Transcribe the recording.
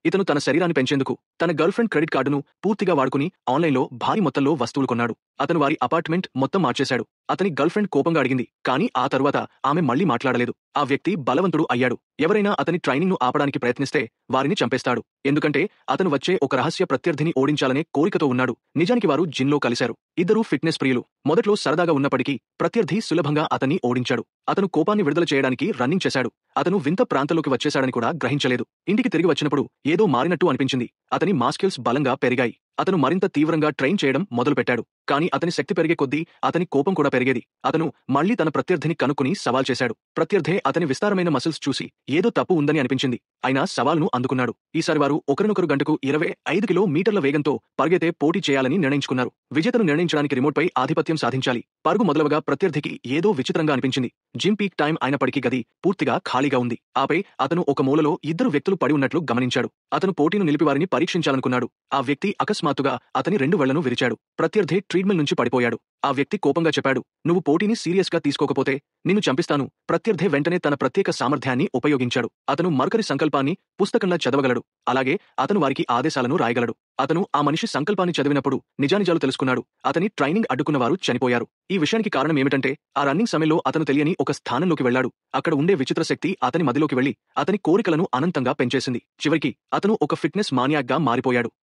ఇతను తన శరీరాన్ని పెంచేందుకు తన గర్ల్‌ఫ్రెండ్ క్రెడిట్ కార్డును పూర్తిగా వాడుకుని ఆన్‌లైన్‌లో భారీ మొత్తంలో వస్తువులు కొన్నాడు. అతను వారి అపార్ట్‌మెంట్ మొత్తం మార్చేశాడు. అతని గర్ల్‌ఫ్రెండ్ కోపంగా అడిగింది. కానీ ఆ తరువాత ఆమె మళ్లీ మాట్లాడలేదు. ఆ వ్యక్తి బలవంతుడు అయ్యాడు. ఎవరైనా అతని ట్రైనింగ్‌ను ఆపడానికి ప్రయత్నిస్తే వారిని చంపేస్తాడు. ఎందుకంటే అతను వచ్చే ఒక రహస్య ప్రత్యర్థిని ఓడించాలనే కోరికతో ఉన్నాడు. నిజానికి వారు జిమ్‌లో కలిశారు. ఇద్దరూ ఫిట్‌నెస్ ప్రియులు. మొదట్లో సరదాగా ఉన్నప్పటికీ ప్రత్యర్థి సులభంగా అతన్ని ఓడించాడు. అతను కోపాన్ని విడుదల చేయడానికి రన్నింగ్ చేశాడు. అతను వింత ప్రాంతంలోకి వచ్చేశాడని కూడా గ్రహించలేదు. ఇంటికి తిరిగి వచ్చినప్పుడు ఏదో మారినట్టు అనిపించింది. అతని మాస్కిల్స్ బలంగా పెరిగాయి. అతను మరింత తీవ్రంగా ట్రైన్ చేయడం మొదలుపెట్టాడు. కానీ అతని శక్తి పెరిగే కొద్దీ అతని కోపం కూడా పెరిగేది. అతను మళ్లీ తన ప్రత్యర్థిని కనుక్కుని సవాల్ చేశాడు. ప్రత్యర్థే అతని విస్తారమైన మసిల్స్ చూసి ఏదో తప్పు ఉందని అనిపించింది. అయినా సవాల్ను అందుకున్నాడు. ఈసారి వారు ఒకరినొకరు గంటకు 25 కిలోమీటర్ల వేగంతో పరిగెత్తే పోటీ చేయాలని నిర్ణయించుకున్నారు. విజేతను నిర్ణయించడానికి రిమోట్పై ఆధిపత్యం సాధించాలి. పరుగు మొదలవగా ప్రత్యర్థికి ఏదో విచిత్రంగా అనిపించింది. జిమ్ పీక్ టైం అయినప్పటికీ గది పూర్తిగా ఖాళీగా ఉంది. ఆపై అతను ఒక మూలలో ఇద్దరు వ్యక్తులు పడి ఉన్నట్లు గమనించాడు. అతను పోటీని నిలిపి వారిని పరీక్షించాలనుకున్నాడు. ఆ వ్యక్తి అకస్మాత్తుగా అతని 2 వేళ్లను విరిచాడు. ప్రత్యర్థి ట్రీడ్మిల్ నుంచి పడిపోయాడు. ఆ వ్యక్తి కోపంగా చెప్పాడు, "నువ్వు పోటీని సీరియస్‌గా తీసుకోకపోతే నిన్ను చంపిస్తాను." ప్రత్యర్థి వెంటనే తన ప్రత్యేక సామర్థ్యాన్ని ఉపయోగించాడు. అతను మరొకరి సంకల్పాన్ని పుస్తకంలా చదవగలడు. అలాగే అతను వారికి ఆదేశాలను రాయగలడు. అతను ఆ మనిషి సంకల్పాన్ని చదివినప్పుడు నిజానిజాలు తెలుసుకున్నాడు. అతని ట్రైనింగ్ అడ్డుకున్న వారు చనిపోయారు. ఈ విషయానికి కారణం ఏమిటంటే ఆ రన్నింగ్ సమయంలో అతను తెలియని ఒక స్థానంలోకి వెళ్లాడు. అక్కడ ఉండే విచిత్ర శక్తి అతని మదిలోకి వెళ్లి అతని కోరికలను అనంతంగా పెంచేసింది. చివరికి అతను ఒక ఫిట్‌నెస్ మానియాక్‌గా మారిపోయాడు.